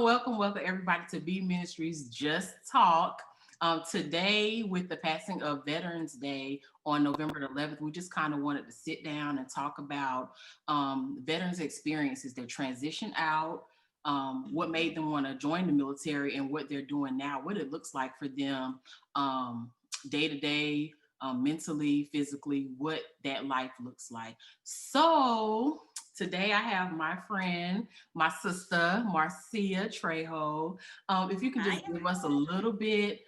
Welcome everybody to BeMinistree Just Talk. Today, with the passing of Veterans Day on November the 11th, we just kind of wanted to sit down and talk about veterans' experiences, their transition out, what made them want to join the military, and what they're doing now, what it looks like for them day to day, mentally, physically, what that life looks like. So today I have my friend, my sister, Marcia Trejo. If you can just give us a little bit,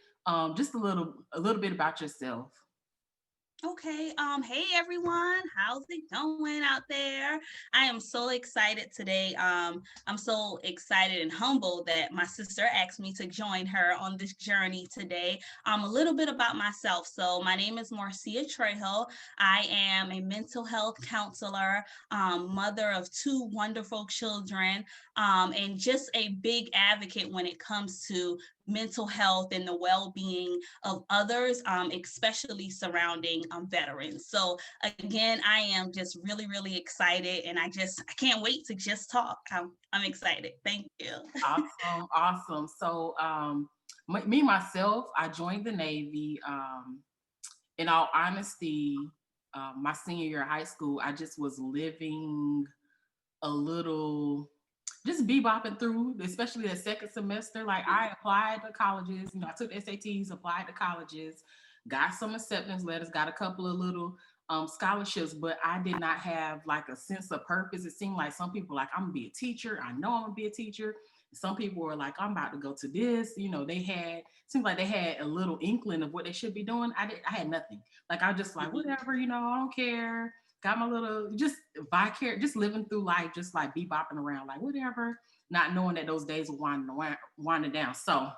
just a little bit about yourself. Okay. Hey everyone, how's it going out there? I am so excited today. I'm so excited and humbled that my sister asked me to join her on this journey today. A little bit about myself. So my name is Marcia Trejo. I am a mental health counselor, mother of two wonderful children, and just a big advocate when it comes to mental health and the well-being of others, especially surrounding veterans. So again, I am just really excited, and I can't wait to just talk. I'm excited. Thank you. Awesome. So me myself, I joined the Navy. In all honesty, my senior year of high school, I just was living a little, just bebopping through, especially the second semester. Like I applied to colleges, I took the SATs, applied to colleges, got some acceptance letters, got a couple of little scholarships, but I did not have like a sense of purpose. It seemed like some people like, I'm gonna be a teacher. I know I'm gonna be a teacher. Some people were like, I'm about to go to this. Seemed like they had a little inkling of what they should be doing. I had nothing. Like I just like, whatever, I don't care. Got my little, just just living through life, just like bebopping around, like whatever, not knowing that those days were winding down. So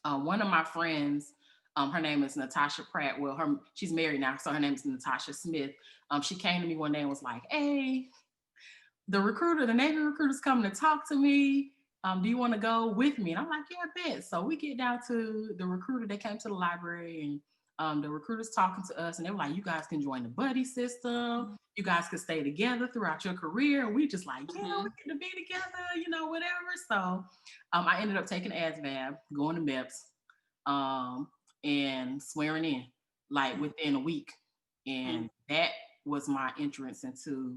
one of my friends, her name is Natasha Pratt. Well, she's married now, so her name is Natasha Smith. She came to me one day and was like, hey, the Navy recruiter's coming to talk to me. Do you want to go with me? And I'm like, yeah, I bet. So we get down to the recruiter. They came to the library, and the recruiter's talking to us, and they were like, you guys can join the buddy system. You guys can stay together throughout your career. And we just like, yeah, we get to be together, whatever. So I ended up taking ASVAB, going to MEPS, and swearing in like within a week. And that was my entrance into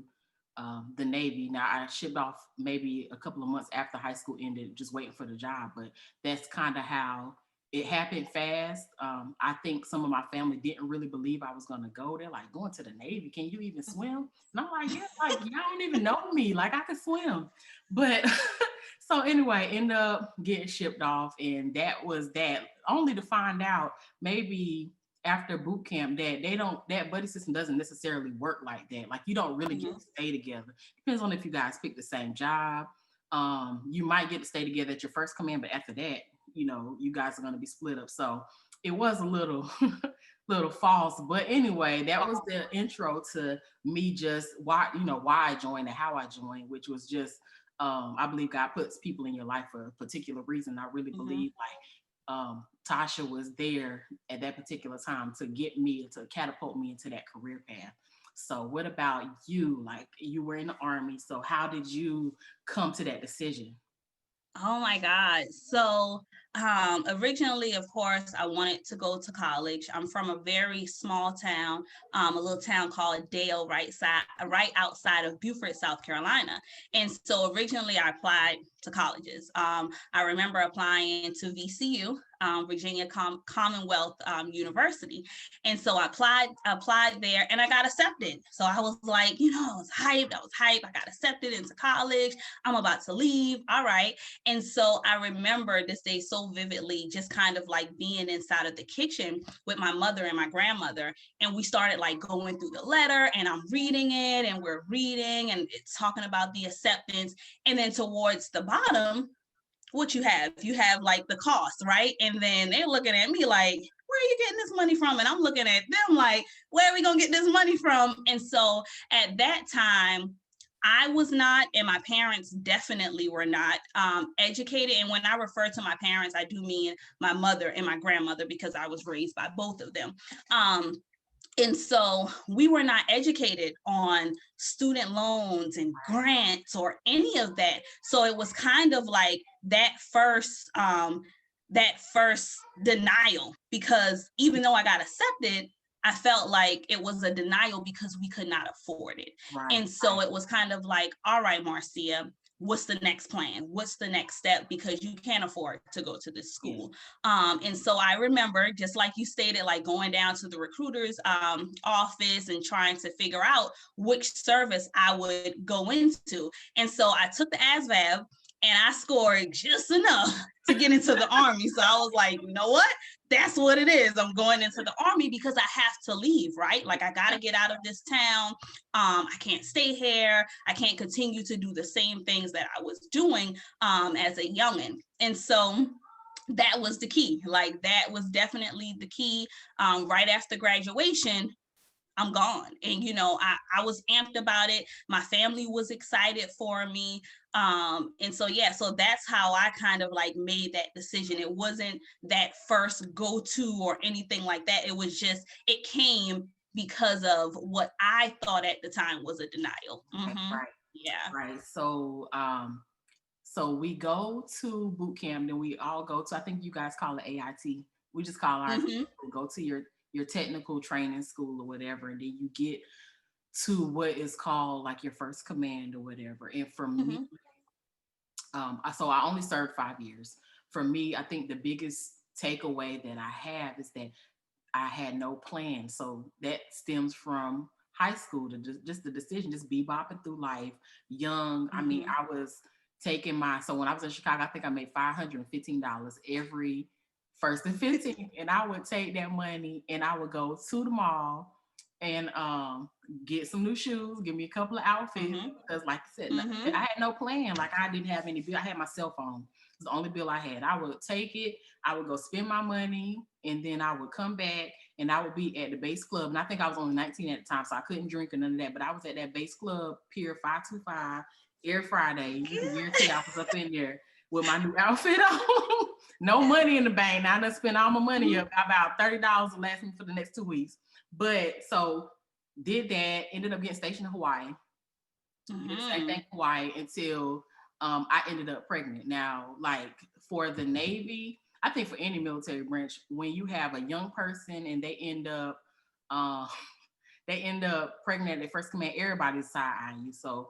the Navy. Now I shipped off maybe a couple of months after high school ended, just waiting for the job. But that's kind of how it happened fast. I think some of my family didn't really believe I was going to go there. Like, going to the Navy, can you even swim? And I'm like, yeah, like y'all don't even know me. Like I could swim. But so anyway, ended up getting shipped off, and that was that. Only to find out maybe after boot camp that buddy system doesn't necessarily work like that. Like you don't really get to stay together. Depends on if you guys pick the same job. You might get to stay together at your first command, but after that, you guys are going to be split up. So it was a little little false, but anyway, that was the intro to me, just why I joined and how I joined, which was just I believe God puts people in your life for a particular reason. I really believe Tasha was there at that particular time to get me, to catapult me into that career path. So what about you? Like, you were in the Army, so how did you come to that decision? Oh my God. So originally, of course, I wanted to go to college. I'm from a very small town, a little town called Dale, right outside of Beaufort, South Carolina. And so originally I applied to colleges. I remember applying to VCU, Virginia Commonwealth University. And so I applied there, and I got accepted. So I was like, I was hyped. I got accepted into college. I'm about to leave. All right. And so I remember this day so vividly, just kind of like being inside of the kitchen with my mother and my grandmother. And we started like going through the letter, and I'm reading it, and we're reading, and it's talking about the acceptance. And then towards the bottom, what you have like the cost, right? And then they're looking at me like, where are you getting this money from? And I'm looking at them like, where are we gonna get this money from? And so at that time, I was not, and my parents definitely were not educated. And when I refer to my parents, I do mean my mother and my grandmother, because I was raised by both of them. And so we were not educated on student loans and grants or any of that. So it was kind of like that first denial, because even though I got accepted, I felt like it was a denial because we could not afford it. Right. And so it was kind of like, all right, Marcia, what's the next plan? What's the next step? Because you can't afford to go to this school. And so I remember, just like you stated, like going down to the recruiter's office and trying to figure out which service I would go into. And so I took the ASVAB and I scored just enough to get into the Army. So I was like, you know what? That's what it is. I'm going into the Army because I have to leave, right? Like, I got to get out of this town. I can't stay here. I can't continue to do the same things that I was doing as a youngin'. And so that was the key. Like, that was definitely the key. Right after graduation, I'm gone. And, you know, I was amped about it. My family was excited for me. And so, yeah, so that's how I kind of like made that decision. It wasn't that first go-to or anything like that. It was just, it came because of what I thought at the time was a denial. Mm-hmm. Right. Yeah. Right. So, so we go to boot camp, then we all go to, I think you guys call it AIT. We just call ours, go to your technical training school or whatever, and then you get to what is called like your first command or whatever. And for me, so I only served 5 years. For me, I think the biggest takeaway that I have is that I had no plan. So that stems from high school to just the decision, just bebopping through life, young. I mean, I was taking so when I was in Chicago, I think I made $515 every 1st and 15th. And I would take that money and I would go to the mall and get some new shoes, give me a couple of outfits. Because like I said, I had no plan. Like, I didn't have any bill. I had my cell phone. It was the only bill I had. I would take it, I would go spend my money, and then I would come back and I would be at the base club. And I think I was only 19 at the time, so I couldn't drink or none of that. But I was at that base club, Pier 525, every Friday. You can guarantee I was up in there with my new outfit on. No money in the bank. Now I done spent all my money up, about $30 to last me for the next 2 weeks. But so did that, ended up getting stationed in Hawaii. Did the same thing in Hawaii until I ended up pregnant. Now, like for the Navy, I think for any military branch, when you have a young person and they end up pregnant at their first command, everybody's side-eyeing you. So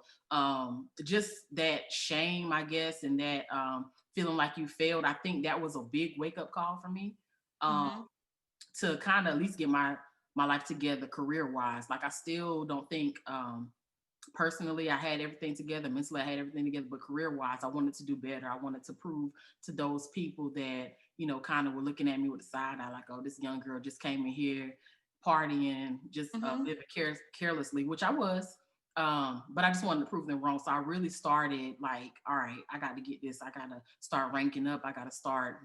just that shame, I guess, and that feeling like you failed, I think that was a big wake-up call for me to kind of at least get my life together career-wise. Like, I still don't think personally I had everything together, mentally I had everything together, but career-wise, I wanted to do better. I wanted to prove to those people that, you know, kind of were looking at me with a side eye, like, oh, this young girl just came in here partying, just living carelessly, which I was. But I just wanted to prove them wrong. So I really started like, all right, I got to get this. I got to start ranking up. I got to start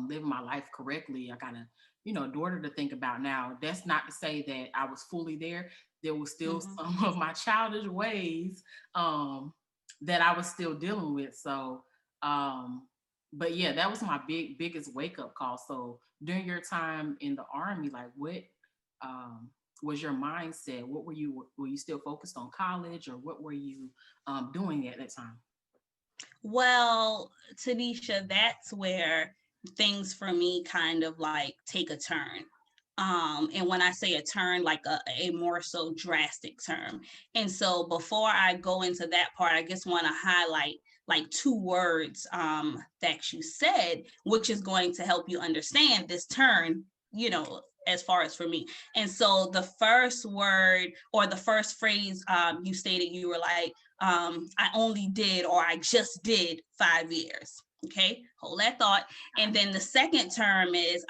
living my life correctly. I got to, you know, daughter to think about now. That's not to say that I was fully there. There was still some of my childish ways that I was still dealing with. So, but yeah, that was my biggest wake up call. So during your time in the Army, like what was your mindset? What were you still focused on college, or what were you doing at that time? Well, Tanisha, that's where things for me kind of like take a turn. And when I say a turn, like a more so drastic term. And so before I go into that part, I just want to highlight like 2 words that you said, which is going to help you understand this turn, you know, as far as for me. And so the first word or the first phrase you stated, you were like, I only did, or I just did 5 years. Okay, hold that thought. And then the second term is,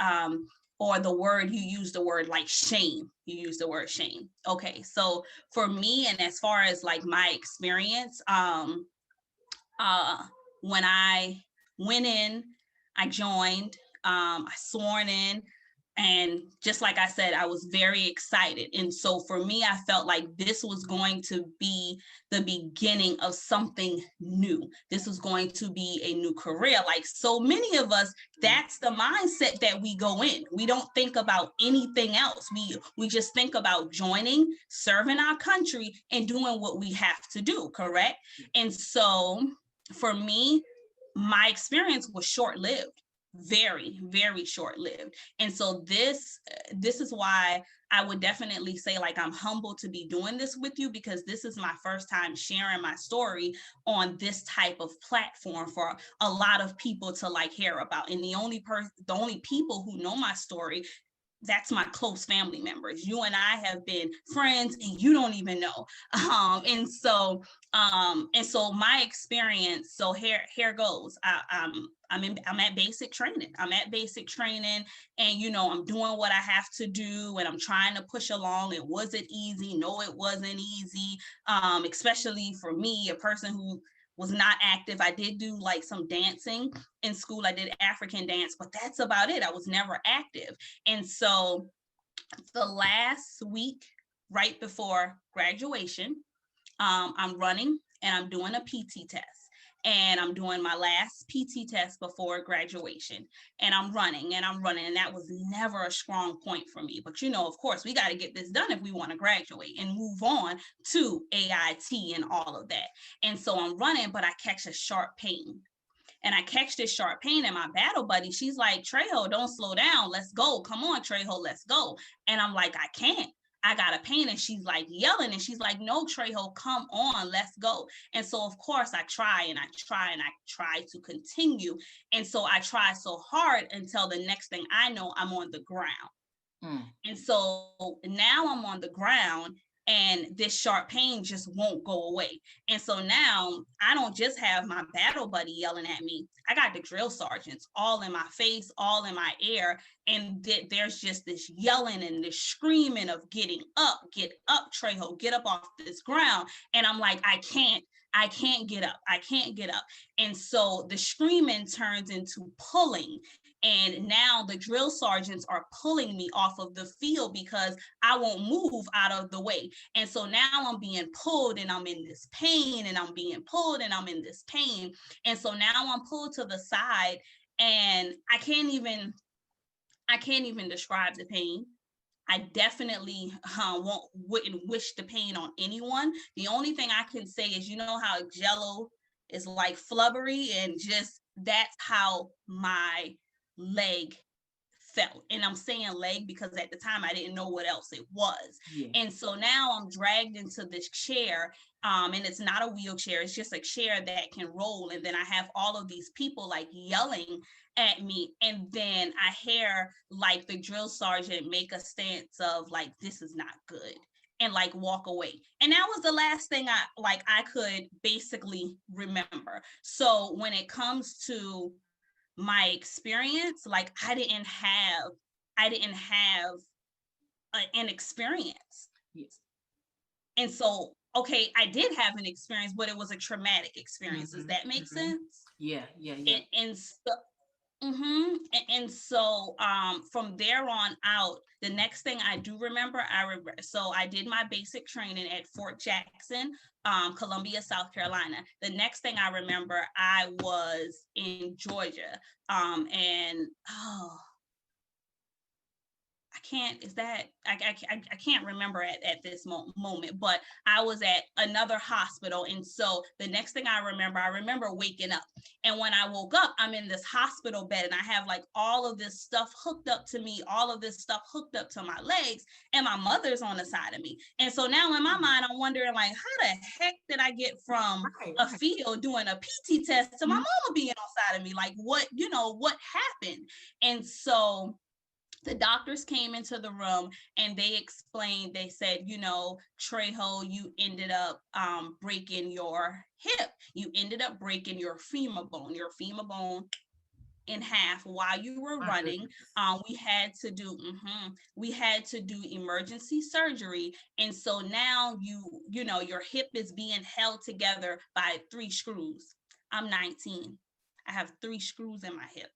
or the word, you use the word like shame. You use the word shame. Okay, so for me, and as far as like my experience, when I went in, I joined, I sworn in, And just like I said, I was very excited. And so for me, I felt like this was going to be the beginning of something new. This was going to be a new career. Like so many of us, that's the mindset that we go in. We don't think about anything else. We just think about joining, serving our country, and doing what we have to do, correct? And so for me, my experience was short-lived, very, very short-lived. And so this is why I would definitely say, like, I'm humbled to be doing this with you, because this is my first time sharing my story on this type of platform for a lot of people to like hear about. And the only people who know my story, that's my close family members. You and I have been friends and you don't even know. And so my experience, so here goes. I'm at basic training. I'm at basic training, and you know, I'm doing what I have to do, and I'm trying to push along. And was it easy? No, it wasn't easy. Especially for me, a person who was not active. I did do like some dancing in school. I did African dance, but that's about it. I was never active. And so the last week, right before graduation, I'm running and I'm doing a PT test. And I'm doing my last PT test before graduation. And I'm running and I'm running. And that was never a strong point for me. But, you know, of course, we got to get this done if we want to graduate and move on to AIT and all of that. And so I'm running, but I catch a sharp pain. And I catch this sharp pain, and my battle buddy, she's like, Trejo, don't slow down. Let's go. Come on, Trejo, let's go. And I'm like, I can't. I got a pain. And she's like yelling, and she's like, no, Trejo, come on, let's go. And so, of course, I try and I try and I try to continue. And so I try so hard until the next thing I know, I'm on the ground. And so now I'm on the ground, and this sharp pain just won't go away. And so now I don't just have my battle buddy yelling at me. I got the drill sergeants all in my face, all in my ear. And there's just this yelling and this screaming of get up, Trejo, get up off this ground. And I'm like, I can't get up. I can't get up. And so the screaming turns into pulling. And now the drill sergeants are pulling me off of the field because I won't move out of the way. And so now I'm being pulled, and I'm in this pain, and I'm being pulled, and I'm in this pain. And so now I'm pulled to the side, and I can't even describe the pain. I definitely wouldn't wish the pain on anyone. The only thing I can say is, you know how Jello is like flubbery, and just that's how my leg felt. And I'm saying leg because at the time I didn't know what else it was. Yeah. And so now I'm dragged into this chair, and it's not a wheelchair, it's just a chair that can roll. And then I have all of these people like yelling at me, and then I hear like the drill sergeant make a stance of like, this is not good, and like walk away. And that was the last thing I could basically remember. So when it comes to my experience, like I didn't have an experience. Yes. And so, okay, I did have an experience, but it was a traumatic experience. Does that make sense? Yeah. And so, and so from there on out, the next thing I do remember, so I did my basic training at Fort Jackson, Columbia, South Carolina. The next thing I remember, I was in Georgia, and I can't remember at this moment, but I was at another hospital. And so the next thing I remember waking up. And when I woke up, I'm in this hospital bed, and I have like all of this stuff hooked up to me, all of this stuff hooked up to my legs, and my mother's on the side of me. And so now in my mind, I'm wondering like, how the heck did I get from a field doing a PT test to my mama being on side of me? Like what happened? And so the doctors came into the room, and they explained, they said, Trejo, you ended up breaking your hip. You ended up breaking your femur bone in half while you were running. We had to do emergency surgery. And so now your hip is being held together by 3 screws. I'm 19. I have 3 screws in my hip.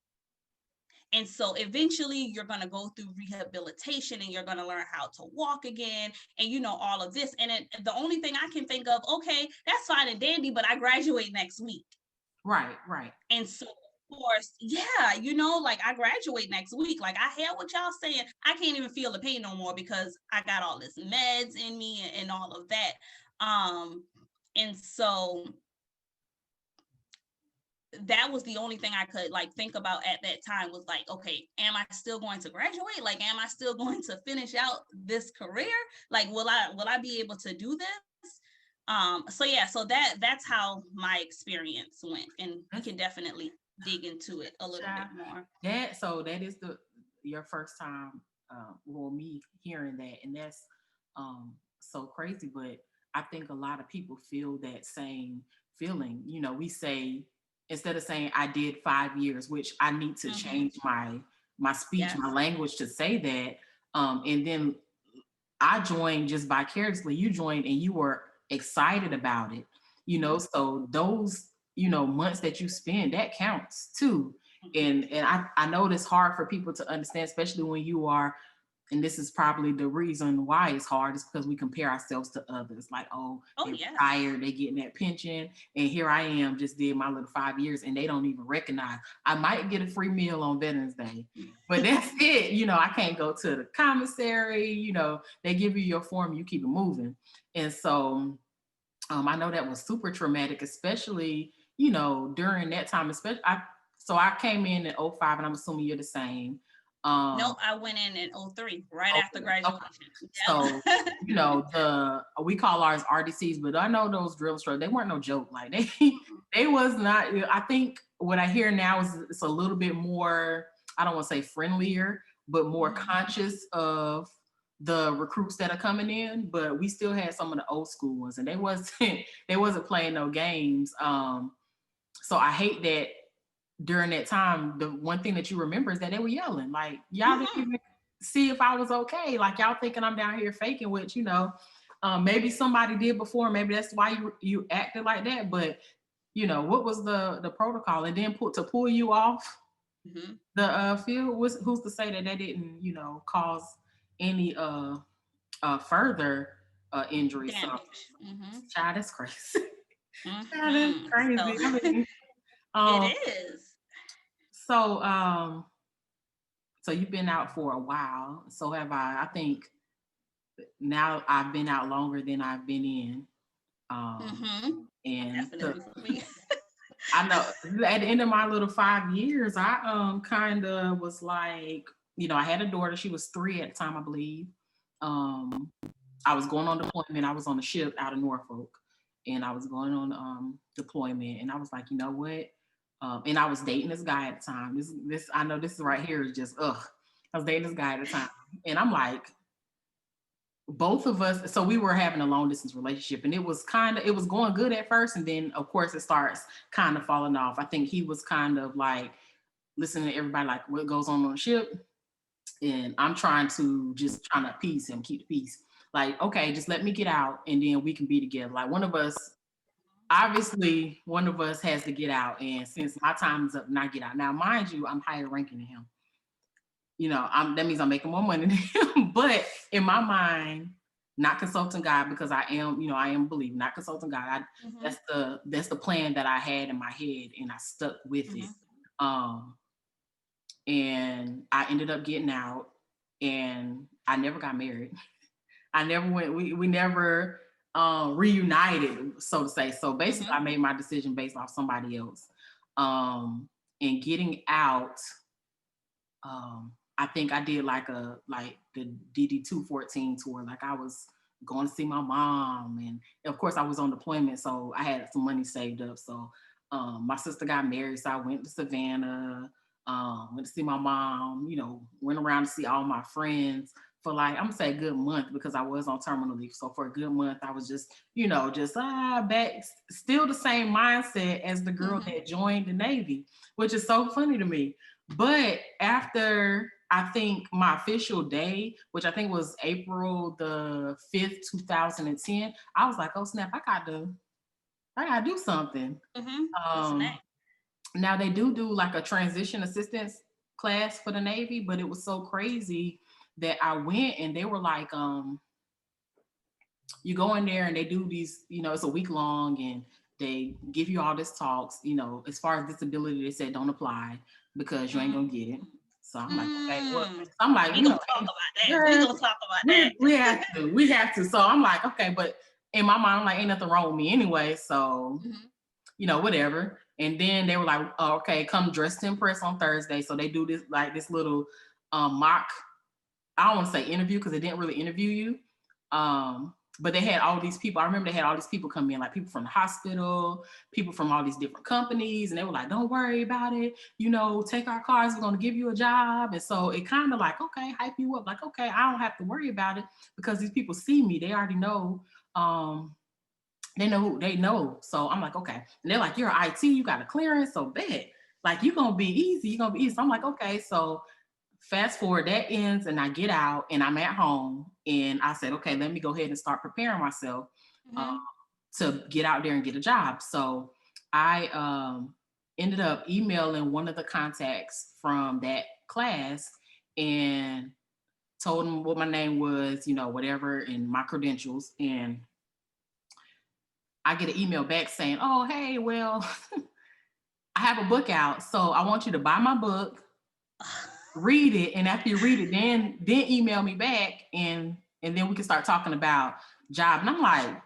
And so eventually you're going to go through rehabilitation and you're going to learn how to walk again and, you know, all of this. And the only thing I can think of, okay, that's fine and dandy, but I graduate next week. Right, right. And so, of course, yeah, you know, like I graduate next week. Like I hear what y'all saying. I can't even feel the pain no more because I got all this meds in me and all of that. And so that was the only thing I could like think about at that time was like, okay, am I still going to graduate? Like, am I still going to finish out this career? Like, will I be able to do this? So yeah, so that's how my experience went, and we can definitely dig into it a little bit more. That is your first time, well, me hearing that, and that's so crazy. But I think a lot of people feel that same feeling. You know, we say, instead of saying I did 5 years, which I need to change my speech, my language to say that. And then I joined just vicariously. You joined and you were excited about it, you know. So those, you know, months that you spend, that counts too. And I know it's hard for people to understand, especially when you are, and this is probably the reason why it's hard, is because we compare ourselves to others. Like, oh, they're retired, they getting that pension, and here I am, just did my little 5 years, and they don't even recognize. I might get a free meal on Veterans Day, but that's it. You know, I can't go to the commissary. You know, they give you your form, you keep it moving. And so I know that was super traumatic, especially, you know, during that time. Especially, I came in 05, and I'm assuming you're the same. No, I went in 03, right after graduation. Okay. So, you know, we call ours RDCs, but I know those drill instructors, they weren't no joke. Like they was not. I think what I hear now is it's a little bit more, I don't want to say friendlier, but more conscious of the recruits that are coming in. But we still had some of the old school ones, and they wasn't playing no games. So I hate that during that time, the one thing that you remember is that they were yelling. Like, y'all didn't even see if I was okay. Like, y'all thinking I'm down here faking, which, you know, maybe somebody did before. Maybe that's why you acted like that. But, you know, what was the protocol? And then to pull you off the field, who's to say that didn't, you know, cause any further injury? Damage. So, child, that's crazy. Child, that's So, crazy. I mean, it is. So, so you've been out for a while. So have I. I think now I've been out longer than I've been in. And definitely for me. I know at the end of my little 5 years, I kind of was like, you know, I had a daughter. She was 3 at the time, I believe. I was going on deployment. I was on a ship out of Norfolk, and I was going on deployment. And I was like, you know what? And I was dating this guy at the time. This I know this right here is just ugh. I was dating this guy at the time, and I'm like, both of us. So we were having a long distance relationship, and it was going good at first, and then of course it starts kind of falling off. I think he was kind of like listening to everybody, like what goes on the ship, and I'm trying to appease him, keep the peace. Like, okay, just let me get out, and then we can be together. Like obviously one of us has to get out, and since my time is up, and I get out. Now, mind you, I'm higher ranking than him. You know, that means I'm making more money than him. But in my mind, not consulting God, because I am, you know, I am a believer, not consulting God. That's the plan that I had in my head, and I stuck with it. And I ended up getting out, and I never got married. I never went. We never reunited, so to say. So basically, I made my decision based off somebody else. And getting out, I think I did like the DD 214 tour. Like I was going to see my mom, and of course I was on deployment, so I had some money saved up. So my sister got married, so I went to Savannah, went to see my mom. You know, went around to see all my friends for like, I'm gonna say a good month, because I was on terminal leave. So for a good month, I was just, you know, back, still the same mindset as the girl that joined the Navy, which is so funny to me. But after, I think, my official day, which I think was April the 5th, 2010, I was like, oh snap, I gotta do something. Now they do like a transition assistance class for the Navy, but it was so crazy that I went and they were like, you go in there and they do these, it's a week long and they give you all this talks, as far as disability, they said don't apply because you ain't gonna get it. So I'm like, okay, what? Mm. I'm like, We gonna talk about that. We girl, gonna talk about that. we have to. So I'm like, okay, but in my mind, I'm like, ain't nothing wrong with me anyway. So, whatever. And then they were like, oh, okay, come dress to impress on Thursday. So they do this little mock, I don't want to say interview because they didn't really interview you. But they had all these people. I remember they had all these people come in, like people from the hospital, people from all these different companies. And they were like, don't worry about it. Take our cards. We're going to give you a job. And so it kind of like, okay, hype you up. Like, okay, I don't have to worry about it because these people see me. They already know. They know who they know. So I'm like, okay. And they're like, you're IT. You got a clearance. So bet. Like, you're going to be easy. You're going to be easy. So I'm like, okay. So fast forward, that ends and I get out and I'm at home and I said, okay, let me go ahead and start preparing myself to get out there and get a job. So I ended up emailing one of the contacts from that class and told him what my name was, whatever, and my credentials. And I get an email back saying, oh, hey, well, I have a book out. So I want you to buy my book, read it, and after you read it, then email me back and then we can start talking about job. And I'm like,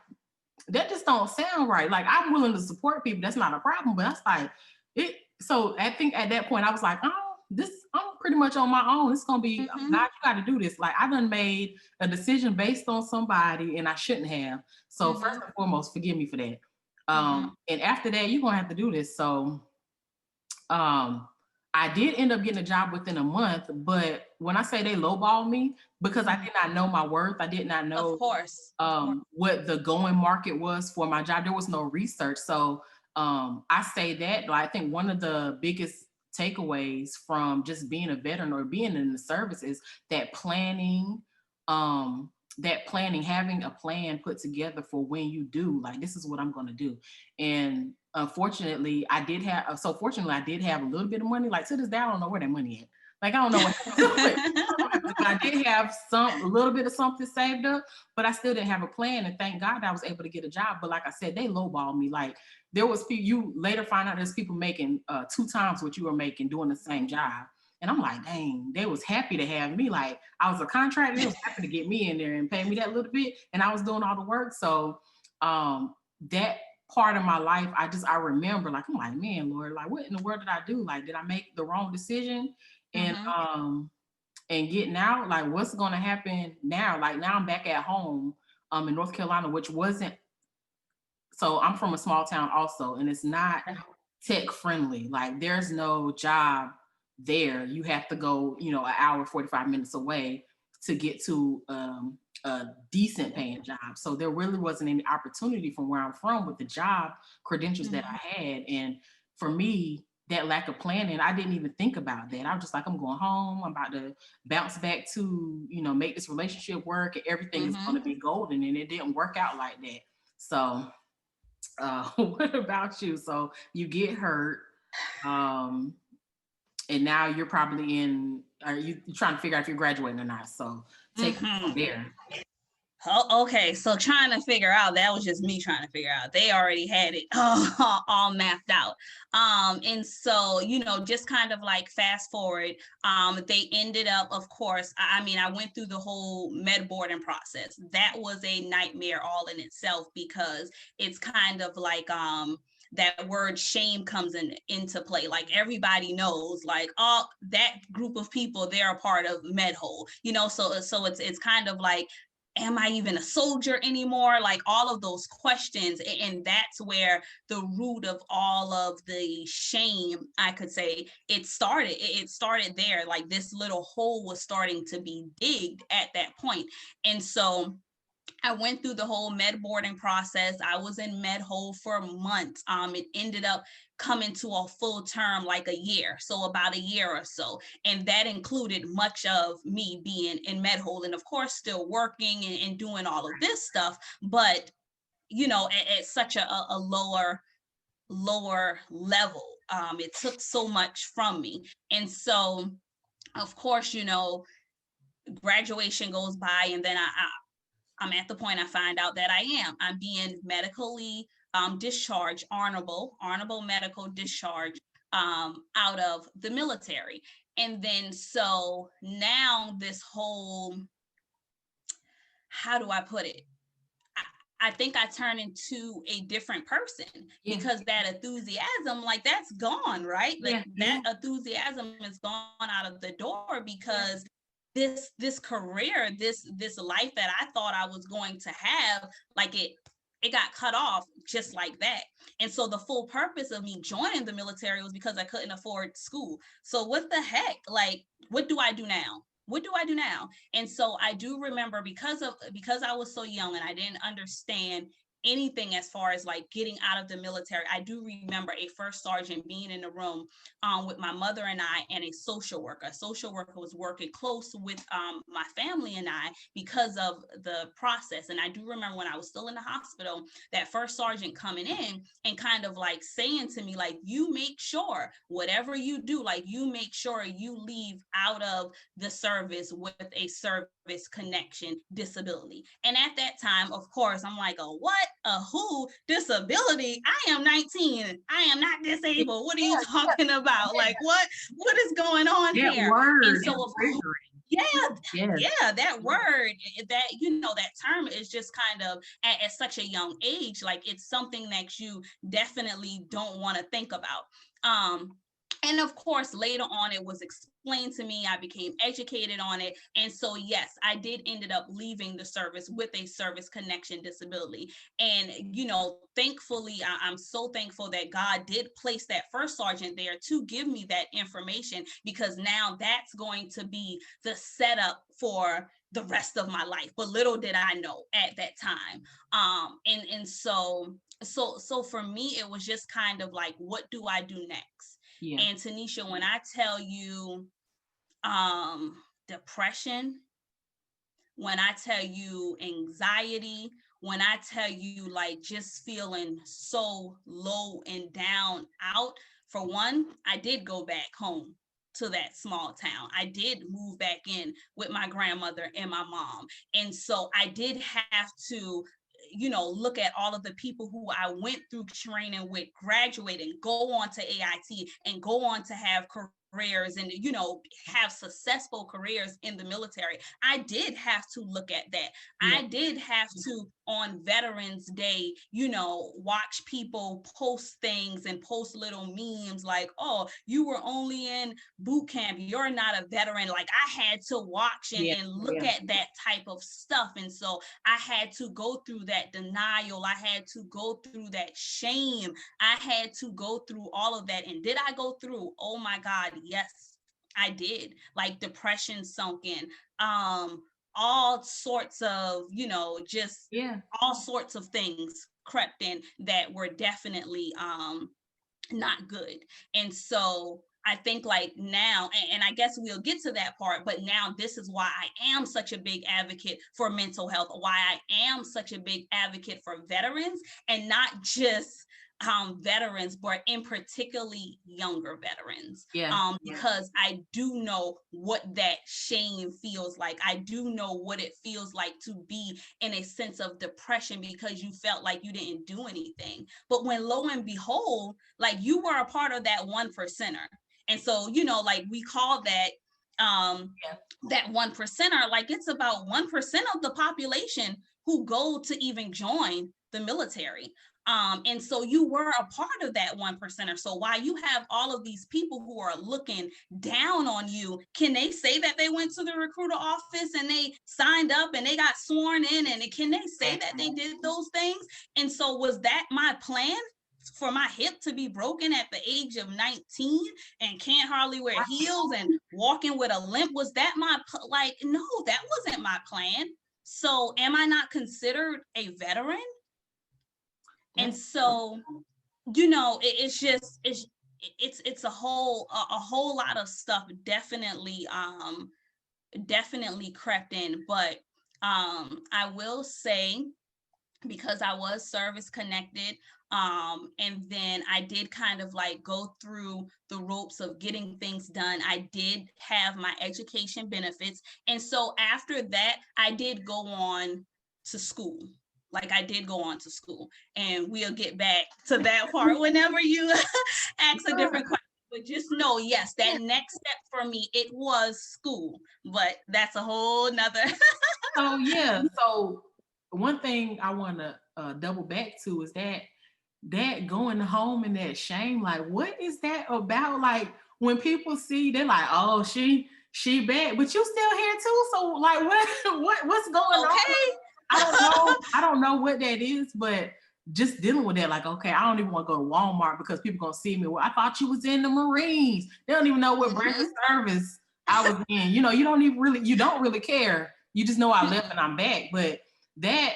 that just don't sound right. Like, I'm willing to support people, that's not a problem, but that's like it. So I think at that point I was like, oh, I'm pretty much on my own. It's gonna be God, you gotta do this. Like, I done made a decision based on somebody and I shouldn't have. So first and foremost, forgive me for that. And after that, you're gonna have to do this. So I did end up getting a job within a month, but when I say they lowballed me, because I did not know my worth, I did not know Of course. what the going market was for my job. There was no research. So I say that, like, I think one of the biggest takeaways from just being a veteran or being in the service is that planning, having a plan put together for when you do, like, this is what I'm going to do. And fortunately, I did have a little bit of money. Like, to this day, I don't know where that money is. Like, I don't know what I did have a little bit of something saved up, but I still didn't have a plan. And thank God I was able to get a job. But like I said, they lowballed me. Like, there was people, you later find out there's people making 2 times what you were making doing the same job. And I'm like, dang, they was happy to have me. Like, I was a contractor, they was happy to get me in there and pay me that little bit. And I was doing all the work. So that part of my life, I remember, like, I'm like, man, Lord, like, what in the world did I do? Like, did I make the wrong decision? And getting out, like, what's going to happen now? Like, now I'm back at home in North Carolina, which wasn't, so I'm from a small town also, and it's not tech friendly. Like, there's no job there. You have to go, an hour, 45 minutes away to get to a decent paying job. So there really wasn't any opportunity from where I'm from with the job credentials that I had. And for me, that lack of planning, I didn't even think about that. I was just like, I'm going home. I'm about to bounce back to, make this relationship work, and everything is going to be golden. And it didn't work out like that. So what about you? So you get hurt. And now you're probably are you trying to figure out if you're graduating or not? So take it from there. Oh, okay, so trying to figure out, that was just me trying to figure out. They already had it all mapped out. And so, just kind of like fast forward, they ended up, of course, I mean, I went through the whole med boarding process. That was a nightmare all in itself, because it's kind of like, that word shame comes into play. Like, everybody knows, like, oh, that group of people, they're a part of MedHole, so it's kind of like, am I even a soldier anymore? Like, all of those questions. And that's where the root of all of the shame, I could say, it started there. Like, this little hole was starting to be digged at that point. And so I went through the whole med boarding process. I was in med hole for months. It ended up coming to a full term, like a year. So about a year or so. And that included much of me being in med hole, and of course, still working and doing all of this stuff. But, at such a lower level. it took so much from me. And so, of course, graduation goes by, and then I'm at the point I find out that I'm being medically discharged, honorable medical discharge out of the military. And then so now this whole, how do I put it? I think I turn into a different person because that enthusiasm, like, that's gone, right? Like that enthusiasm is gone out of the door because this career, this life that I thought I was going to have, like it got cut off just like that. And so the full purpose of me joining the military was because I couldn't afford school. So what the heck? Like, what do I do now? What do I do now? And so I do remember, because I was so young and I didn't understand anything as far as like getting out of the military. I do remember a first sergeant being in the room with my mother and I and a social worker. A social worker was working close with my family and I because of the process. And I do remember when I was still in the hospital, that first sergeant coming in and kind of like saying to me, like, you make sure whatever you do, like, you make sure you leave out of the service with a service connection disability. And at that time, of course, I'm like, a what? A who? Disability? I am 19. I am not disabled. What are you talking about? Like, what is going on here? Word and so of course, that word, that that term is just kind of at such a young age, like, it's something that you definitely don't want to think about. And of course, later on, it was explained to me. I became educated on it. And so, yes, I did ended up leaving the service with a service connection disability. And, thankfully, I'm so thankful that God did place that first sergeant there to give me that information, because now that's going to be the setup for the rest of my life. But little did I know at that time. And so for me, it was just kind of like, what do I do next? And Tanisha, when I tell you depression, when I tell you anxiety, when I tell you like just feeling so low and down out, for one, I did go back home to that small town. I did move back in with my grandmother and my mom. And so I did have to look at all of the people who I went through training with, graduate and go on to AIT and go on to have careers and have successful careers in the military. I did have to look at that. I did have to, on Veterans Day, watch people post things and post little memes like, oh, you were only in boot camp, you're not a veteran. Like, I had to watch and look at that type of stuff. And so I had to go through that denial. I had to go through that shame. I had to go through all of that. And did I go through? Oh my God, yes, I did. Like, depression sunk in. All sorts of, just all sorts of things crept in that were definitely not good. And so I think, like, now, and I guess we'll get to that part, but now this is why I am such a big advocate for mental health, why I am such a big advocate for veterans, and not just veterans, but in particularly younger veterans. Because I do know what that shame feels like. I do know what it feels like to be in a sense of depression because you felt like you didn't do anything. But when lo and behold, like, you were a part of that 1%er. And so, like, we call that that 1%er, like, it's about 1% of the population who go to even join the military. And so you were a part of that 1%er. So while you have all of these people who are looking down on you, can they say that they went to the recruiter office and they signed up and they got sworn in? And can they say that they did those things? And so was that my plan? For my hip to be broken at the age of 19 and can't hardly wear heels and walking with a limp? Was that my, like, no, that wasn't my plan. So am I not considered a veteran? And so, it's just, it's a whole lot of stuff definitely crept in. But I will say, because I was service connected, And then I did kind of like go through the ropes of getting things done. I did have my education benefits. And so after that, I did go on to school. Like I did go on to school, and we'll get back to that part whenever you ask a different question. But just know, yes, that next step for me, it was school, but that's a whole nother. So yeah, so one thing I want to double back to is that going home and that shame, like what is that about? Like when people see, they're like, oh, she bad, but you still here too. So like what's going on? Okay. I don't know what that is, but just dealing with that, like, okay, I don't even want to go to Walmart because people gonna see me. Well, I thought you was in the Marines. They don't even know what branch of service I was in. You know, you don't really care. You just know I left and I'm back. But that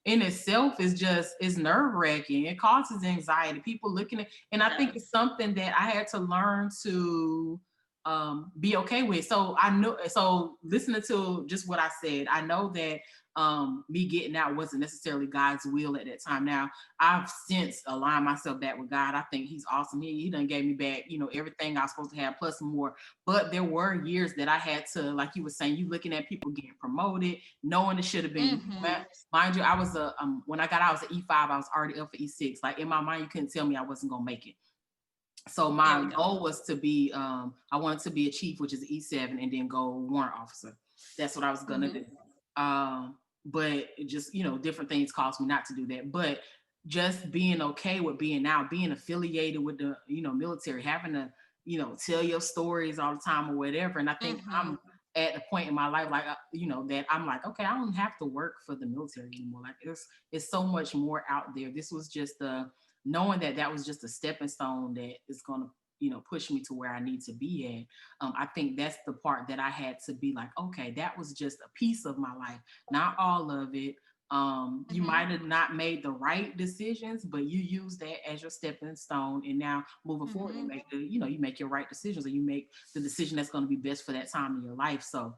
in itself is nerve wracking. It causes anxiety. People looking at, and I think it's something that I had to learn to be okay with. So I know, so listening to just what I said, I know that me getting out wasn't necessarily God's will at that time. Now I've since aligned myself back with God. I think He's awesome. He done gave me back, everything I was supposed to have plus more. But there were years that I had to, like you were saying, you looking at people getting promoted, knowing it should have been. Mind you, I was when I got out, I was an E5. I was already up for E6. Like in my mind, you couldn't tell me I wasn't gonna make it. So my goal was to be, I wanted to be a chief, which is E7, and then go warrant officer. That's what I was gonna do. But it just, different things caused me not to do that. But just being okay with being affiliated with the, military, having to, tell your stories all the time or whatever. And I think I'm at the point in my life, like, that I'm like, okay, I don't have to work for the military anymore. Like it's so much more out there. This was just knowing that was just a stepping stone that is going to, push me to where I need to be at. I think that's the part that I had to be like, okay, that was just a piece of my life, not all of it. You might have not made the right decisions, but you use that as your stepping stone. And now moving forward, you make your right decisions, or you make the decision that's going to be best for that time in your life. So,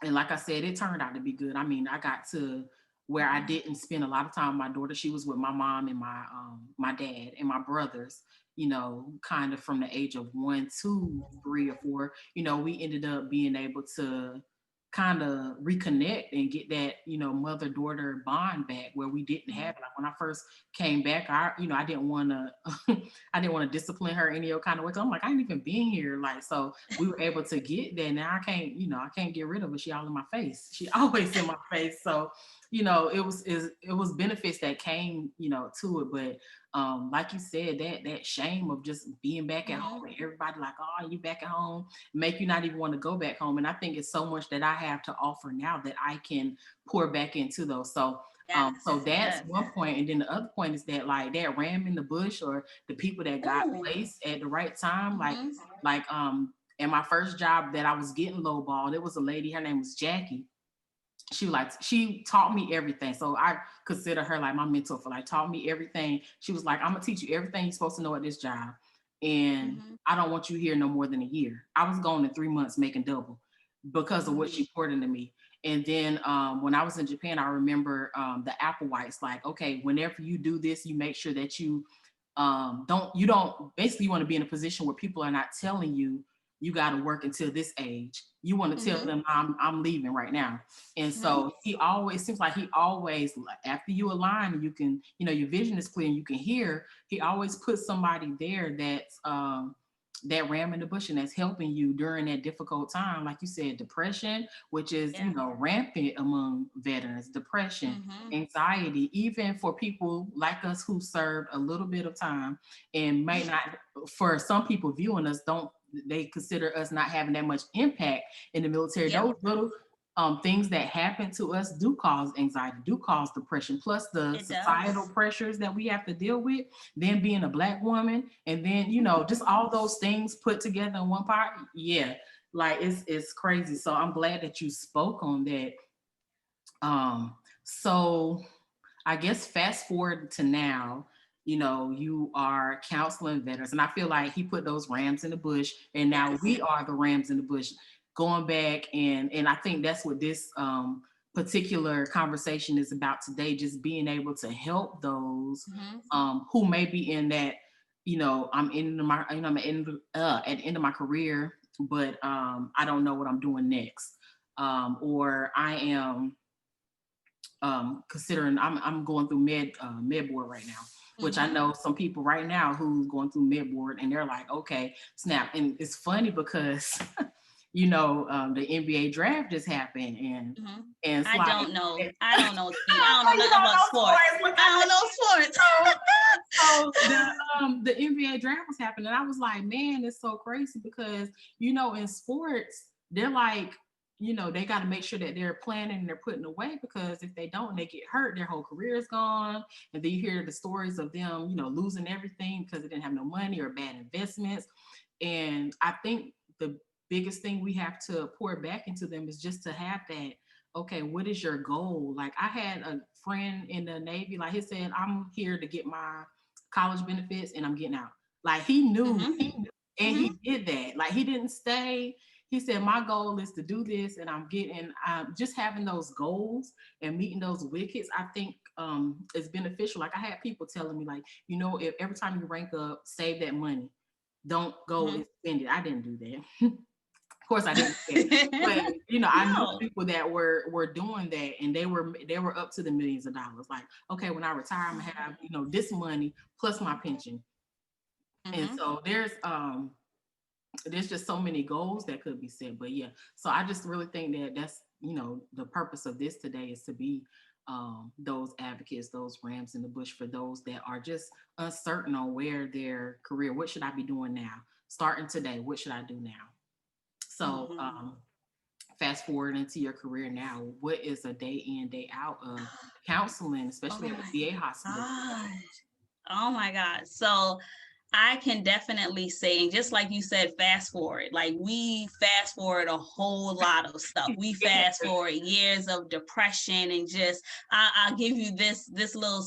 and like I said, it turned out to be good. I mean, I got to where I didn't spend a lot of time with my daughter. She was with my mom and my dad and my brothers, kind of from the age of 1, 2, 3, or 4. We ended up being able to kind of reconnect and get that, mother-daughter bond back where we didn't have it. Like when I first came back, I didn't want to I didn't want to discipline her any kind of way. I'm like, I ain't even been here. Like, so we were able to get there. Now I can't get rid of her. She all in my face. She always in my face. So it was benefits that came, to it. But like you said, that shame of just being back at home, and everybody like, oh, you back at home, make you not even want to go back home. And I think it's so much that I have to offer now that I can pour back into those. So that's one point. And then the other point is that like that ram in the bush, or the people that got placed at the right time, like in my first job that I was getting lowballed, it was a lady, her name was Jackie. She taught me everything. So I consider her like my mentor for like taught me everything. She was like, I'm gonna teach you everything you're supposed to know at this job. And I don't want you here no more than a year. I was gone in 3 months making double because of what she poured into me. And then when I was in Japan, I remember the Applewhites, like, okay, whenever you do this, you make sure that you don't basically, you want to be in a position where people are not telling you you got to work until this age. You want to tell them I'm leaving right now. And so he always seems like after you align and you can, your vision is clear and you can hear, he always puts somebody there that's that ram in the bush and that's helping you during that difficult time. Like you said, depression, which is, rampant among veterans, depression, anxiety, even for people like us who served a little bit of time and might not, for some people viewing us, they consider us not having that much impact in the military. Those little things that happen to us do cause anxiety, do cause depression, plus the societal pressures that we have to deal with, then being a Black woman, and then, just all those things put together in one part. Yeah, like it's crazy. So I'm glad that you spoke on that. So I guess fast forward to now, you are counseling veterans, and I feel like he put those rams in the bush, and now we are the rams in the bush, going back, and I think that's what this particular conversation is about today, just being able to help those Mhm. who may be in that, at the end of my career, but I don't know what I'm doing next. Or I am considering I'm going through med board right now, which I Mhm. know some people right now who's going through med board and they're like, okay, snap. And it's funny because the NBA draft just happened, and Mhm. it's I like, don't know. I I don't know. Steve. I don't know know you nothing don't about know sports. sports. Look, I don't know sports. so so the NBA draft was happening, and I was like, man, it's so crazy because in sports they're like, they got to make sure that they're planning and they're putting away, because if they don't and they get hurt, their whole career is gone. And then you hear the stories of them, losing everything because they didn't have no money or bad investments. And I think the biggest thing we have to pour back into them is just to have that, okay, what is your goal? Like, I had a friend in the Navy, like he said, I'm here to get my college benefits and I'm getting out. Like, he Mhm. knew, and Mhm. he did that. Like, he didn't stay. He said, my goal is to do this, and I'm getting, just having those goals and meeting those wickets, I think is beneficial. Like, I had people telling me, like, if every time you rank up, save that money. Don't go and Mhm. spend it. I didn't do that. Of course I didn't do that. But I knew No. people that were doing that, and they were up to the millions of dollars. Like, okay, when I retire, I'm gonna have, this money plus my pension. And Mhm. so there's just so many goals that could be set. But yeah, so I just really think that that's the purpose of this today, is to be those advocates, those rams in the bush, for those that are just uncertain on where their career, what should I be doing now, starting today, what should I do now. So Mhm. fast forward into your career now, what is a day in, day out of counseling, Oh especially at my the VA hospital? God. Oh my God. So I can definitely say, and just like you said, fast forward. Like, we fast forward a whole lot of stuff. We fast forward years of depression, and just I'll give you this little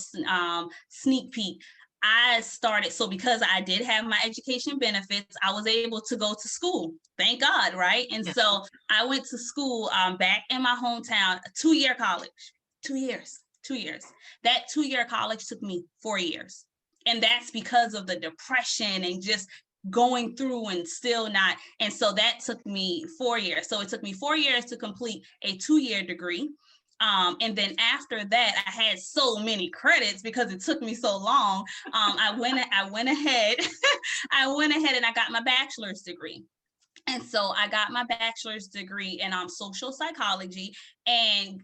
sneak peek. I started, so because I did have my education benefits, I was able to go to school. Thank God, right? And Yes. so I went to school back in my hometown, a 2-year college. 2 years. 2 years. That 2-year college took me 4 years, and that's because of the depression and just going through and still not. And so that took me 4 years. So it took me 4 years to complete a 2-year degree. And then after that, I had so many credits because it took me so long. I went ahead, I went ahead and I got my bachelor's degree. And so I got my bachelor's degree in social psychology, and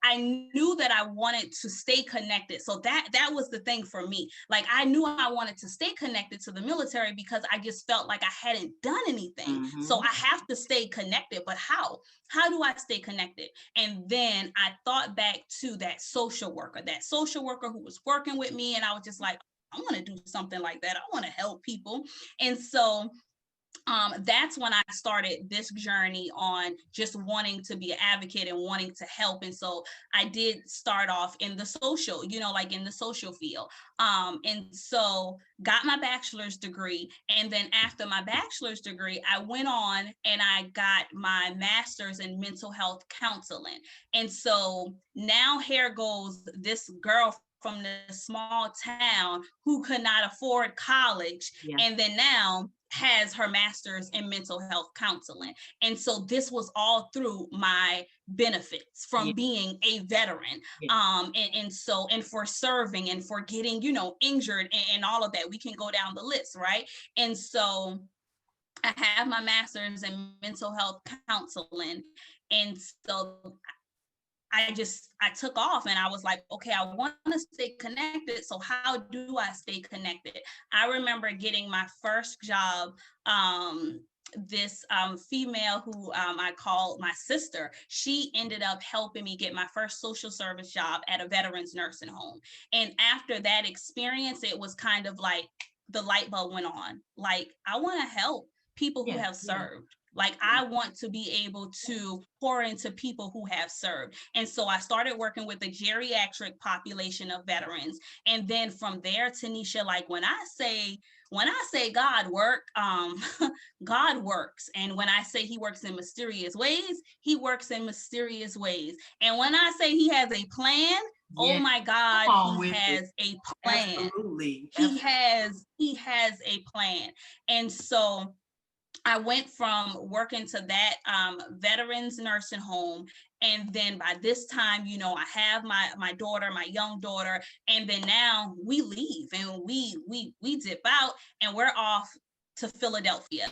I knew that I wanted to stay connected. So that was the thing for me. Like, I knew I wanted to stay connected to the military because I just felt like I hadn't done anything. So Mm-hmm. I have to stay connected. But how? How do I stay connected? And then I thought back to that social worker who was working with me. And I was just like, I want to do something like that. I want to help people. And so that's when I started this journey on just wanting to be an advocate and wanting to help. And so I did start off in the social, like in the social field. And so got my bachelor's degree. And then after my bachelor's degree, I went on and I got my master's in mental health counseling. And so now here goes this girl from this small town who could not afford college, Yeah. and then now has her master's in mental health counseling. And so this was all through my benefits Yeah. from being a veteran. Yeah. And for serving and for getting, injured, and all of that. We can go down the list, right? And so I have my master's in mental health counseling. And so I took off, and I was like, okay, I want to stay connected. So how do I stay connected? I remember getting my first job. This female who I call my sister, she ended up helping me get my first social service job at a veterans nursing home. And after that experience, it was kind of like the light bulb went on. Like, I want to help people who Yeah. have Yeah. served. Like, I want to be able to pour into people who have served. And so I started working with the geriatric population of veterans. And then from there, Tanisha, like, when I say when I say God work, God works. And when I say he works in mysterious ways, he works in mysterious ways. And when I say he has a plan, oh Yeah. my God, Come on he with it. has a plan. Absolutely. He has a plan. And so I went from working to that veterans nursing home. And then by this time, I have my daughter, my young daughter, and then now we leave and we dip out and we're off to Philadelphia.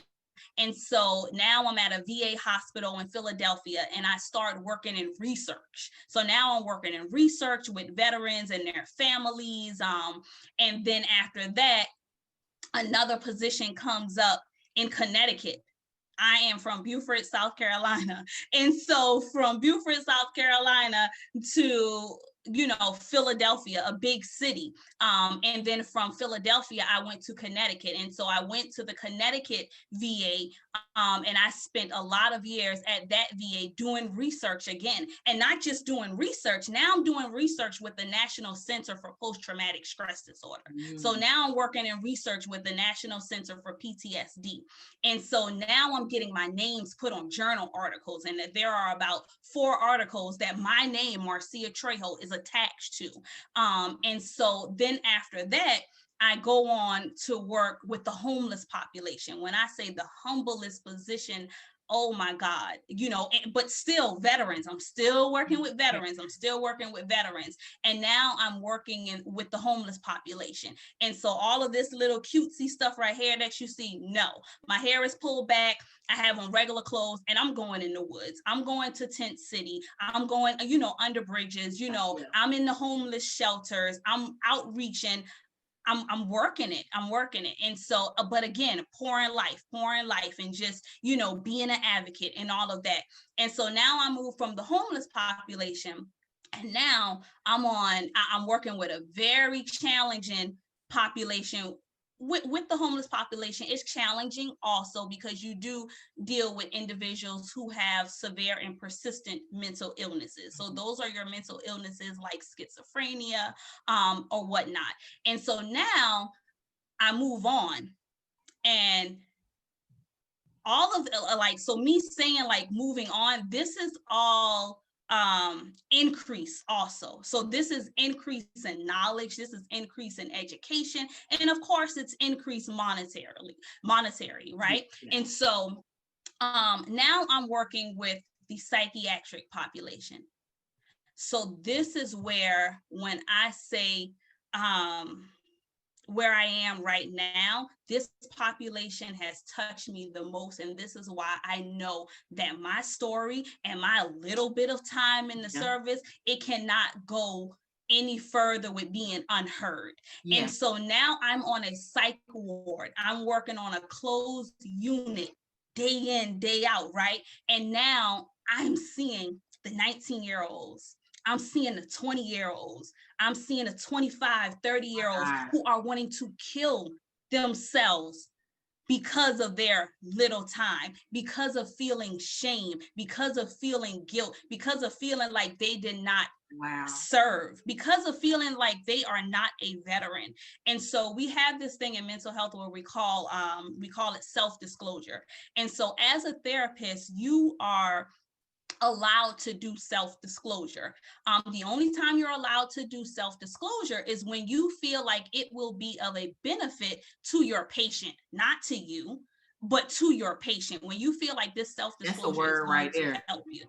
And so now I'm at a VA hospital in Philadelphia and I start working in research. So now I'm working in research with veterans and their families. And then after that, another position comes up in Connecticut. I am from Beaufort, South Carolina. And so from Beaufort, South Carolina to Philadelphia, a big city. And then from Philadelphia, I went to Connecticut. And so I went to the Connecticut VA, and I spent a lot of years at that VA doing research again, and not just doing research. Now I'm doing research with the National Center for Post-Traumatic Stress Disorder. So now I'm working in research with the National Center for PTSD. And so now I'm getting my names put on journal articles, and that there are about 4 articles that my name, Marcia Trejo, is attached to. And so then after that, I go on to work with the homeless population. When I say the humblest position, oh my God, but still veterans. I'm still working with veterans. And now I'm working with the homeless population. And so all of this little cutesy stuff right here that you see, no, my hair is pulled back. I have on regular clothes and I'm going in the woods. I'm going to Tent City. I'm going, under bridges, I'm in the homeless shelters. I'm outreaching. I'm working it. And so, but again, pouring life and just, being an advocate and all of that. And so now I move from the homeless population, and now I'm working with a very challenging population. With the homeless population, it's challenging also because you do deal with individuals who have severe and persistent mental illnesses. So those are your mental illnesses like schizophrenia, or whatnot. And so now I move on, and all of so me saying like moving on, this is all increase also. So this is increase in knowledge, this is increase in education, and of course it's increase monetary, right? Yeah. And so now I'm working with the psychiatric population. So this is where, when I say where I am right now, this population has touched me the most. And this is why I know that my story and my little bit of time in the service, it cannot go any further with being unheard. Yeah. And so now I'm on a psych ward. I'm working on a closed unit day in, day out, right? And now I'm seeing the 19-year-olds. I'm seeing the 20-year-olds. I'm seeing the 25, 30-year-olds who are wanting to kill themselves because of their little time, because of feeling shame, because of feeling guilt, because of feeling like they did not serve, because of feeling like they are not a veteran. And so we have this thing in mental health where we call it self-disclosure. And so as a therapist, you are allowed to do self-disclosure. The only time you're allowed to do self-disclosure is when you feel like it will be of a benefit to your patient, not to you, but to your patient. When you feel like this self-disclosure is going right to help you.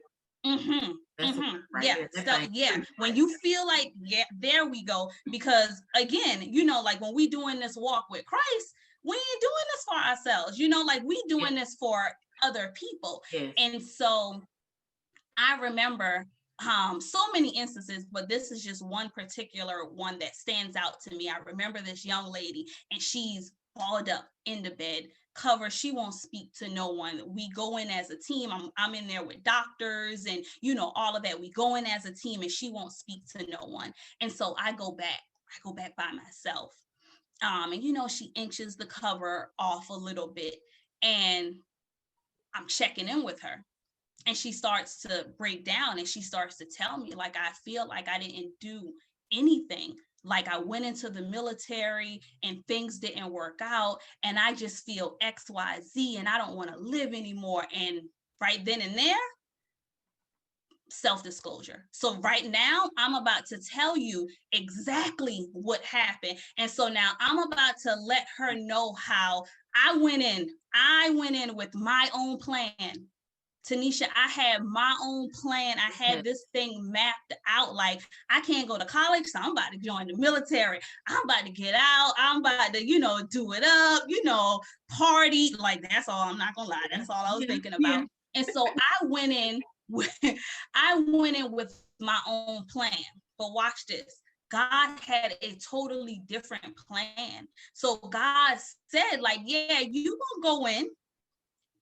When you feel like, there we go. Because again, like when we doing this walk with Christ, we ain't doing this for ourselves, like we doing this for other people. And so I remember so many instances, but this is just one particular one that stands out to me. I remember this young lady, and she's balled up in the bed, cover. She won't speak to no one. We go in as a team. I'm in there with doctors and, all of that. We go in as a team, and she won't speak to no one. And so I go back by myself. And, she inches the cover off a little bit, and I'm checking in with her. And she starts to break down, and she starts to tell me, like, I feel like I didn't do anything. Like I went into the military and things didn't work out, and I just feel XYZ and I don't want to live anymore. And right then and there, self-disclosure. So right now, I'm about to tell you exactly what happened. And so now I'm about to let her know how I went in. I went in with my own plan. Tanisha, I had my own plan. I had this thing mapped out. Like, I can't go to college, so I'm about to join the military. I'm about to get out. I'm about to, do it up, party. Like, that's all. I'm not gonna lie. That's all I was thinking about. And so I went in with my own plan. But watch this. God had a totally different plan. So God said, like, yeah, you gonna go in,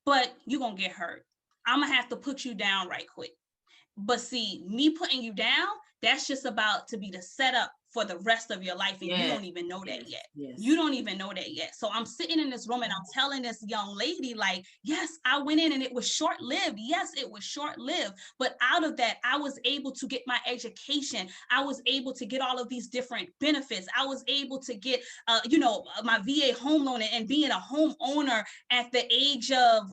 but you gonna get hurt. I'm gonna have to put you down right quick. But see, me putting you down, that's just about to be the setup for the rest of your life. And you don't even know that yet. You don't even know that yet. So I'm sitting in this room and I'm telling this young lady, like, yes, I went in and it was short-lived. Yes, it was short-lived. But out of that, I was able to get my education. I was able to get all of these different benefits. I was able to get, my VA home loan and being a homeowner at the age of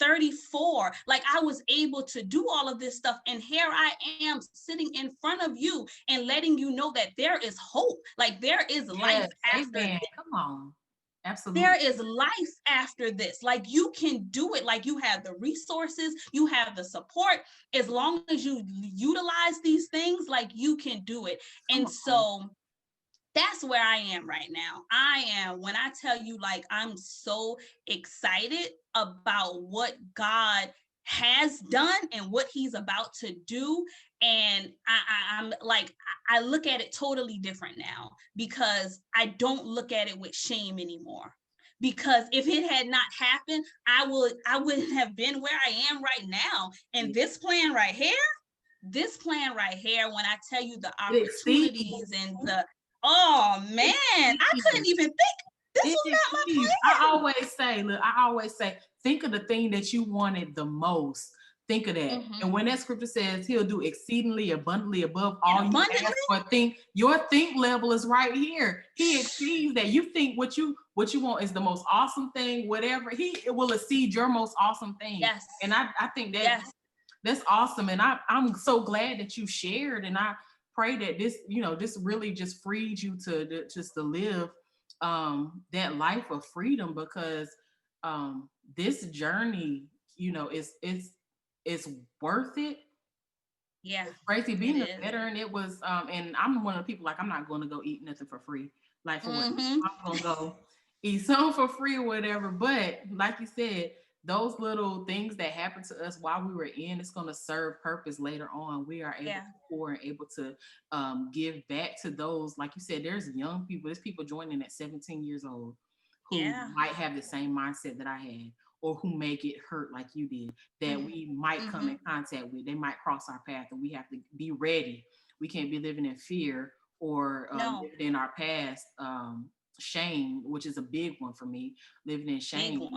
34. Like, I was able to do all of this stuff. And here I am sitting in front of you and letting you know that there is hope. Like, there is life after this. Come on. Absolutely. There is life after this. Like, you can do it. Like, you have the resources, you have the support. As long as you utilize these things, like, you can do it. And so that's where I am right now. When I tell you, like, I'm so excited about what God has done and what he's about to do. And I'm like, I look at it totally different now, because I don't look at it with shame anymore. Because if it had not happened, I wouldn't have been where I am right now. And this plan right here, when I tell you the opportunities and the, oh man, I couldn't even think. This was not my plan. I always say, think of the thing that you wanted the most. Think of that. Mm-hmm. And when that scripture says he'll do exceedingly abundantly above all you ask or think, your think level is right here. He exceeds that. You think what you want is the most awesome thing, whatever. It will exceed your most awesome thing. Yes. And I think that that's awesome. And I'm so glad that you shared. And I pray that this really just freed you to live that life of freedom, because this journey, it's worth it. Yeah, it's crazy. Being a veteran, it was and I'm one of the people, like, I'm not going to go eat nothing for free, like, for what I'm gonna go eat some for free or whatever. But like you said, those little things that happened to us while we were in, it's going to serve purpose later on. We are able to pour and able to give back to those. Like you said, there's young people, there's people joining at 17 years old who might have the same mindset that I had, or who may get hurt like you did, that we might come in contact with. They might cross our path, and we have to be ready. We can't be living in fear or living in our past shame, which is a big one for me, living in shame.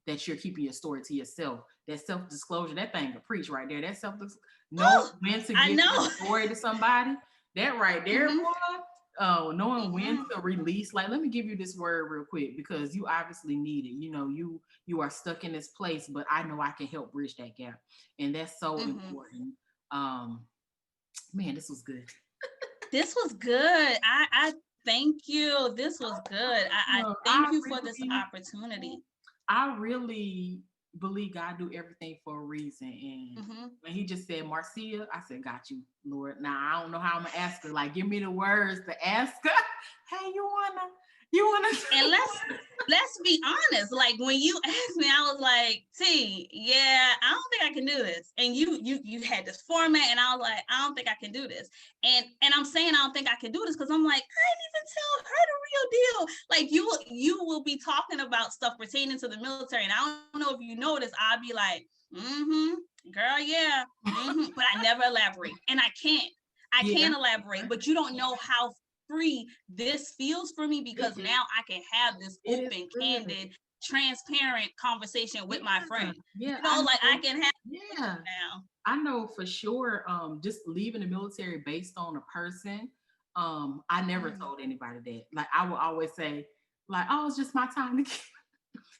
That you're keeping your story to yourself. That self-disclosure, that thing to preach right there. That when to give your story to somebody. That right there, boy. Knowing when to release. Like, let me give you this word real quick, because you obviously need it. You are stuck in this place, but I know I can help bridge that gap, and that's so important. Man, this was good. This was good. I thank you. This was good. I thank you for this opportunity. I really believe God do everything for a reason. And when he just said, Marcia, I said, got you, Lord. Now, I don't know how I'm going to ask her. Like, give me the words to ask her. Hey, you wanna? And let's be honest. Like, when you asked me, I was like, T, I don't think I can do this. And you had this format, and I was like, I don't think I can do this. And I'm saying I don't think I can do this because I'm like, I didn't even tell her the real deal. Like, you will be talking about stuff pertaining to the military, and I don't know if you notice, I'll be like, girl, yeah. But I never elaborate. And I can't elaborate, but you don't know how free this feels for me, because now I can have this open, candid, transparent conversation with my friend. I can have now. I know for sure, just leaving the military based on a person, I never told anybody that. Like I would always say, like, oh, it's just my time to get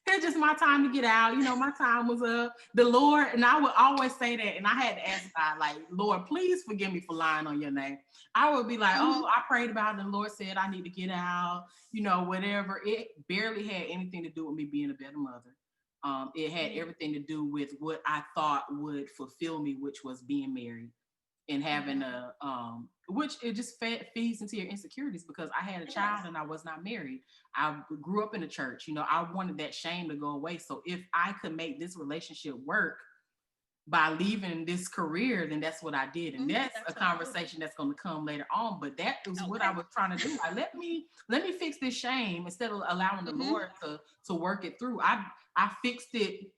it's just my time to get out. You know, my time was up. The Lord, and I would always say that. And I had to ask God, like, Lord, please forgive me for lying on your name. I would be like, oh, I prayed about it. And the Lord said I need to get out, you know, whatever. It barely had anything to do with me being a better mother. It had everything to do with what I thought would fulfill me, which was being married and having a which it just feeds into your insecurities, because I had a child and I was not married. I grew up in the church. You know, I wanted that shame to go away. So if I could make this relationship work by leaving this career, then that's what I did. And that's a conversation that's going to come later on. But that is what I was trying to do. Like, let me fix this shame instead of allowing the Lord to work it through. I fixed it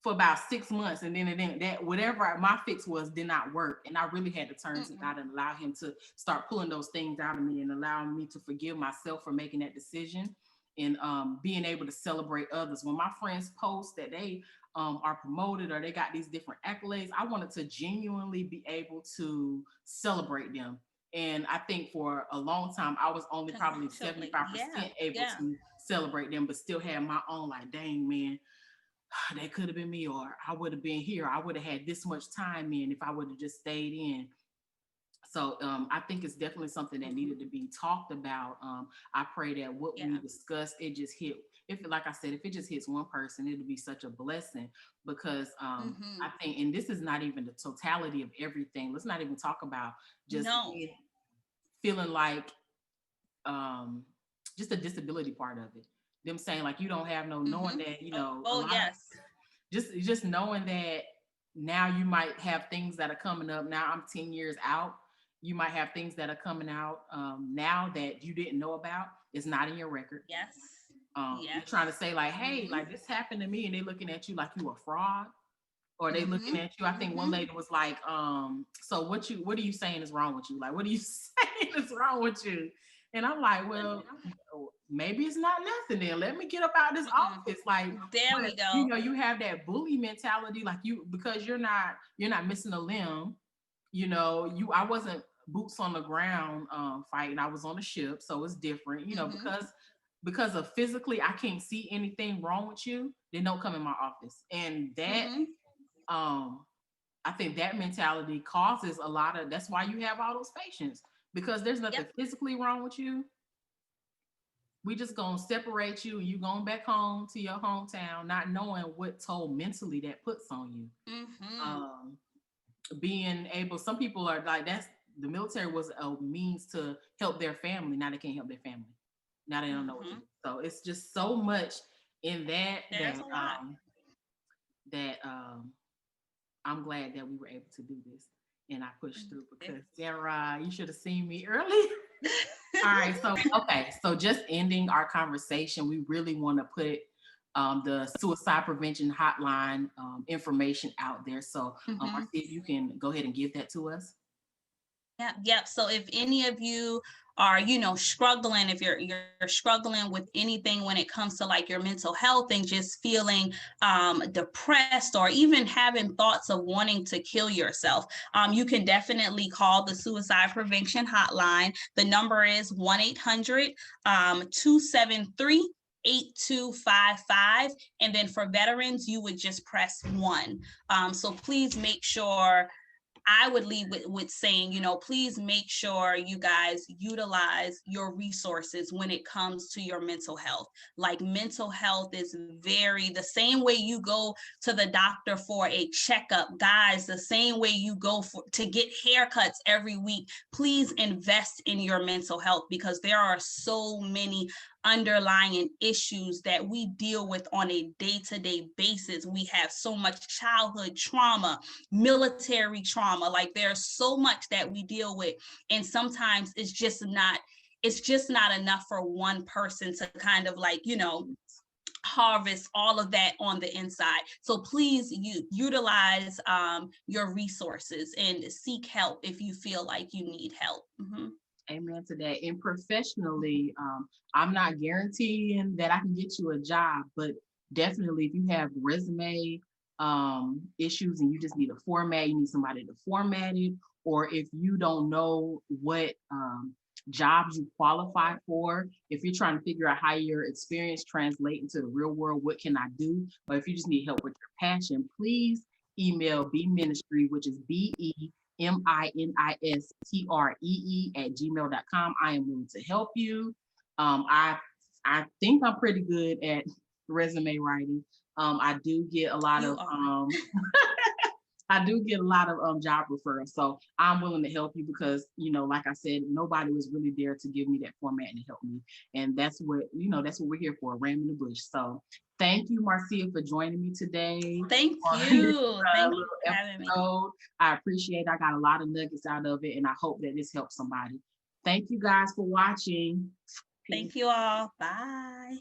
for about 6 months, and then that whatever my fix was did not work, and I really had to turn to God and allow Him to start pulling those things out of me and allowing me to forgive myself for making that decision, and being able to celebrate others. When my friends post that they are promoted or they got these different accolades, I wanted to genuinely be able to celebrate them. And I think for a long time, I was only probably 75% able to celebrate them, but still had my own, like, dang, man, that could have been me, or I would have been here. I would have had this much time in if I would have just stayed in. So I think it's definitely something that needed to be talked about. I pray that what we discussed, it just hit. If, like I said, if it just hits one person, it'll be such a blessing, because I think, and this is not even the totality of everything. Let's not even talk about just feeling like just the disability part of it. Them saying like you don't have no, knowing that, you know, just knowing that now you might have things that are coming up. Now I'm 10 years out. You might have things that are coming out now that you didn't know about. It's not in your record. You're trying to say like, hey, like this happened to me, and they looking at you like you a fraud, or they looking at you. I think one lady was like, so what are you saying is wrong with you? Like, what are you saying is wrong with you? And I'm like, well, maybe it's not nothing then. Let me get up out of this office. Like, there we go. You know, you have that bully mentality, like because you're not missing a limb. You know, I wasn't boots on the ground fighting. I was on a ship, so it's different. You know, because of physically I can't see anything wrong with you, then don't come in my office. And that I think that mentality causes a lot of, that's why you have all those patients, because there's nothing physically wrong with you. We just gonna separate you, and you going back home to your hometown, not knowing what toll mentally that puts on you. Being able, some people are like, that's, the military was a means to help their family. Now they can't help their family. Now they don't know what to do. So it's just so much in that I'm glad that we were able to do this, and I pushed through, because Sarah, you should have seen me early. All right, so just ending our conversation, we really want to put the suicide prevention hotline information out there. So Marcia, if you can go ahead and give that to us. Yep. So if any of you are, struggling, if you're struggling with anything when it comes to like your mental health and just feeling depressed, or even having thoughts of wanting to kill yourself, you can definitely call the suicide prevention hotline. The number is 1-800-273 8255. And then for veterans, you would just press 1. So please make sure, I would leave with saying, please make sure you guys utilize your resources when it comes to your mental health. Like, mental health is the same way you go to the doctor for a checkup, guys, the same way you go to get haircuts every week. Please invest in your mental health, because there are so many underlying issues that we deal with on a day-to-day basis. We have so much childhood trauma, military trauma, like there's so much that we deal with, and sometimes it's just not enough for one person to kind of like, harvest all of that on the inside. So please utilize your resources and seek help if you feel like you need help. Amen to that. And professionally, I'm not guaranteeing that I can get you a job, but definitely if you have resume issues and you just need a format, you need somebody to format it, or if you don't know what jobs you qualify for. If you're trying to figure out how your experience translate into the real world, what can I do? Or if you just need help with your passion, please email BeMinistree, which is BeMinistree@gmail.com. I am willing to help you. I think I'm pretty good at resume writing. I do get a lot You of are. I do get a lot of job referrals. So I'm willing to help you because, like I said, nobody was really there to give me that format and help me. And that's what we're here for, ramming the bush. So thank you, Marcia, for joining me today Thank on this you. Thank you little for having me. episode. I appreciate it. I got a lot of nuggets out of it, and I hope that this helps somebody. Thank you guys for watching. Peace. Thank you all. Bye.